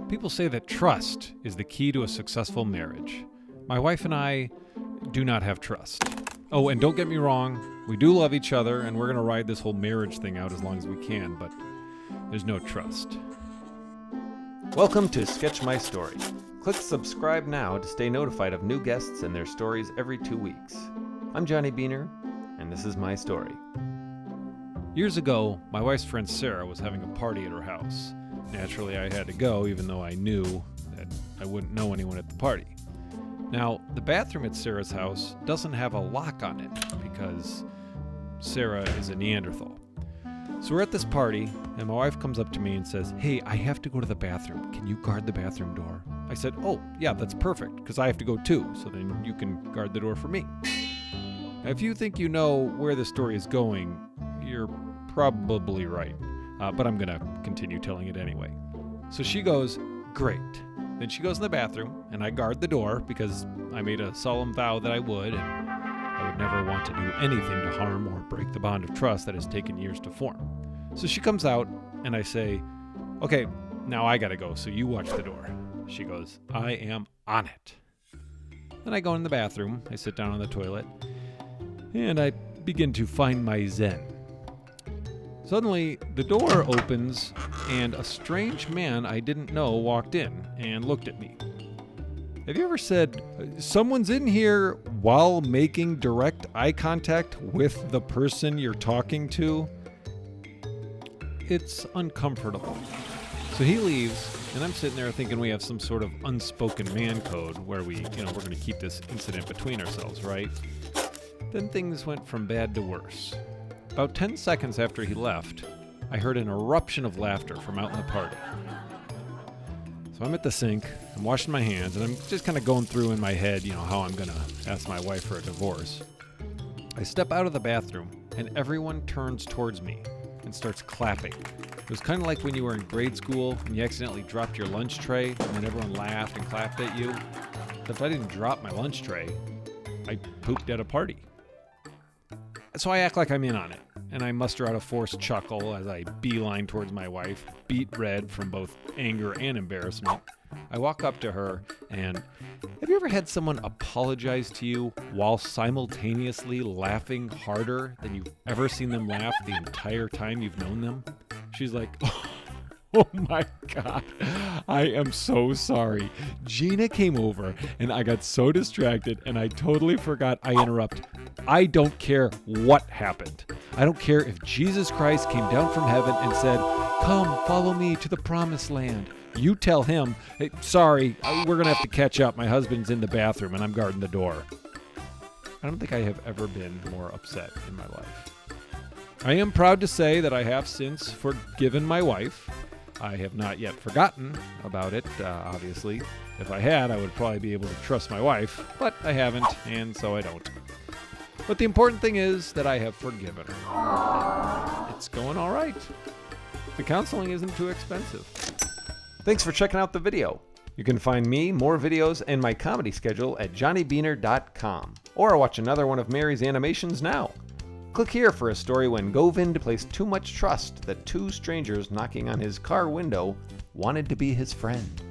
People say that trust is the key to a successful marriage. My wife and I do not have trust. Oh, and don't get me wrong, we do love each other, and we're going to ride this whole marriage thing out as long as we can, but there's no trust. Welcome to Sketch My Story. Click subscribe now to stay notified of new guests and their stories every 2 weeks. I'm Johnny Beaner, and this is my story. Years ago, my wife's friend Sarah was having a party at her house. Naturally, I had to go, even though I knew that I wouldn't know anyone at the party. Now, the bathroom at Sarah's house doesn't have a lock on it because Sarah is a Neanderthal. So we're at this party, and my wife comes up to me and says, "Hey, I have to go to the bathroom. Can you guard the bathroom door?" I said, "Oh, yeah, that's perfect, because I have to go too, so then you can guard the door for me." Now, if you think you know where the story is going, you're probably right, but I'm going to continue telling it anyway. So she goes, "Great." Then she goes in the bathroom, and I guard the door because I made a solemn vow that I would, and I would never want to do anything to harm or break the bond of trust that has taken years to form. So she comes out, and I say, "Okay, now I gotta go, so you watch the door." She goes, "I am on it." Then I go in the bathroom, I sit down on the toilet, and I begin to find my zen. Suddenly, the door opens, and a strange man I didn't know walked in and looked at me. Have you ever said, "Someone's in here," while making direct eye contact with the person you're talking to? It's uncomfortable. So he leaves, and I'm sitting there thinking we have some sort of unspoken man code where we're going to keep this incident between ourselves, right? Then things went from bad to worse. About 10 seconds after he left, I heard an eruption of laughter from out in the party. So I'm at the sink, I'm washing my hands, and I'm just kind of going through in my head, how I'm going to ask my wife for a divorce. I step out of the bathroom, and everyone turns towards me and starts clapping. It was kind of like when you were in grade school and you accidentally dropped your lunch tray, and then everyone laughed and clapped at you. Except I didn't drop my lunch tray. I pooped at a party. So I act like I'm in on it, and I muster out a forced chuckle as I beeline towards my wife, beet red from both anger and embarrassment. I walk up to her, and have you ever had someone apologize to you while simultaneously laughing harder than you've ever seen them laugh the entire time you've known them? She's like, "Oh my God, I am so sorry. Gina came over and I got so distracted and I totally forgot I interrupt. I don't care what happened. I don't care if Jesus Christ came down from heaven and said, 'Come, follow me to the promised land.' You tell him, 'Hey, sorry, we're going to have to catch up. My husband's in the bathroom and I'm guarding the door.'" I don't think I have ever been more upset in my life. I am proud to say that I have since forgiven my wife. I have not yet forgotten about it, obviously. If I had, I would probably be able to trust my wife, but I haven't, and so I don't. But the important thing is that I have forgiven her. It's going all right. The counseling isn't too expensive. Thanks for checking out the video. You can find me, more videos, and my comedy schedule at johnnybeaner.com, or watch another one of Mary's animations now. Click here for a story when Govind placed too much trust that two strangers knocking on his car window wanted to be his friend.